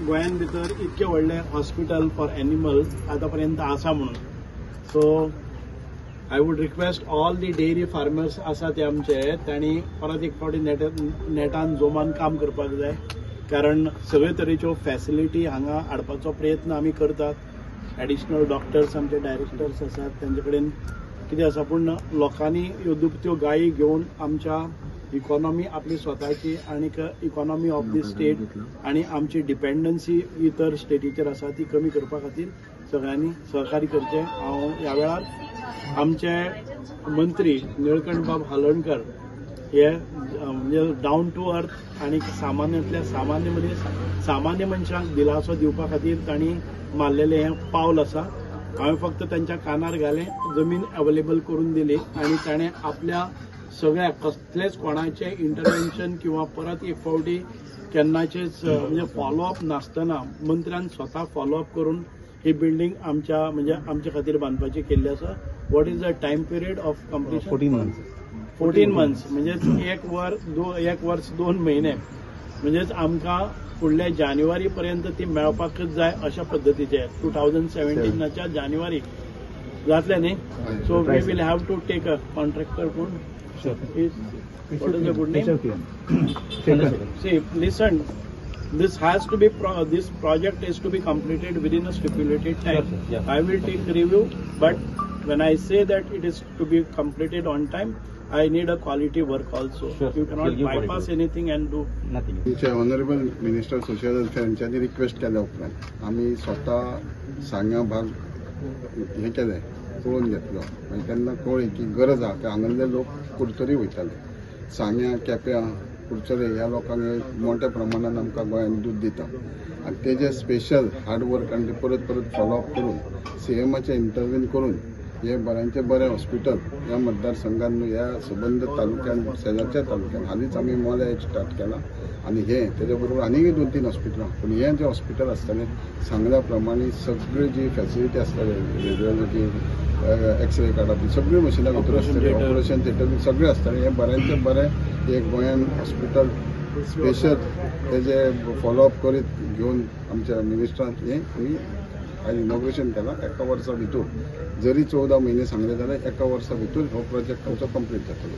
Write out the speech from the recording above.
गोंयान भितर इतके व्हडले हॉस्पिटल फॉर एनिमल्स आतापर्यंत आसा म्हणून. So I would request all the dairy farmers आसा ते आमचे तांणी परत एक फावटी नेटान जोमान काम करपाक जाय, कारण सगळे तरेच्यो फॅसिलिटी हांगा हाडपाचो प्रयत्न आमी करतात. एडिशनल डॉक्टर्स आमचे डायरेक्टर्स आसात, तांचे कडेन कितें आसा, पूण लोकांनी ह्यो दुभत्यो गायी घेवन आमच्या इकॉनॉमी आपली स्वताची आनीक इकॉनॉमी ऑफ दी स्टेट आनी आमची डिपेंडन्सी इतर स्टेटीचेर आसा ती कमी करपा खातीर सगळ्यांनी सहकार्य करचें. हांव ह्या वेळार आमचे मंत्री निळकंठ बाब हालणकर हे म्हणजे डावन टू अर्थ आनी सामान्यांतल्या सामान्य मनीस सामान्य मनशांक दिलासो दिवपा खातीर तांणी मारलेलें हें पावल आसा. हांवें फक्त तांच्या कानार घालें, जमीन अवेलेबल करून दिली आनी ताणें आपल्या सगळ्या कसलेच कोणाचें इंटरव्हेन्शन किंवा परत एक फावटी केन्नाचेच म्हणजे फॉलोअप नासतना मंत्र्यान स्वता फॉलोअप करून ही बिल्डींग आमच्या खातीर बांदपाची केल्ली आसा. What is the time period of completion? 14 months म्हणजेच एक वर्ष 2 महिने. म्हणजेच आमकां फुडल्या जानेवारी पर्यंत ती मेळपाकच जाय अशा पद्दतीचे 2017च्या जानेवारी जातले न्ही. So we will have to take a contractor पूण what is the good name? See, listen, this project is to be completed within a stipulated time. I will take review, but when I say that it is to be completed on time, I need a quality work also. You cannot bypass anything and do nothing. Honorable Minister Social Welfare यांच्यानी request केल्या उपरांत आम्ही स्वतः सांगा भाग हे केले, पळोवन घेतलो. मागीर तेन्ना कळ्ळें की गरज आहा, हांगासले लोक कुडचरी वयताले. सांग्या, केप्यां, कुडचरे ह्या लोकांक मोठ्या प्रमाणात आमकां गोंयांत दूध दिता आनी तेजे स्पेशल हार्ड वर्क आनी परत फॉलोअप करून CMचे इंटरव्हीन करून हे बऱ्यांचे बरें हॉस्पिटल ह्या मतदारसंघात ह्या संबंध तालुक्यान शेजारच्या तालुक्यान हालींच आमी मोल्या स्टार्ट केला आनी हे तेजे बरोबर आनीकय 2-3 हॉस्पिटलां. पूण हे जे हॉस्पिटल आसतलें सांगल्या प्रमाणे सगळी जी फॅसिलिटी आसतले, रेडिओलॉजी, एक्सरे काडप, सगळी मशिनां भितर आसतली, ऑपरेशन थिएटर सगळें आसतलें. हे बऱ्यांचे बरें हे गोंयान हॉस्पिटल स्पेशल तेजे फॉलोअप करीत घेवन आमच्या मिनिस्टरान हे आमी आयज इनॉग्रेशन केला. एका वर्सा भितर जरी 14 महिने सांगले जाल्यार एका वर्सा भितर हो प्रोजेक्ट आमचो कंप्लीट जातलो.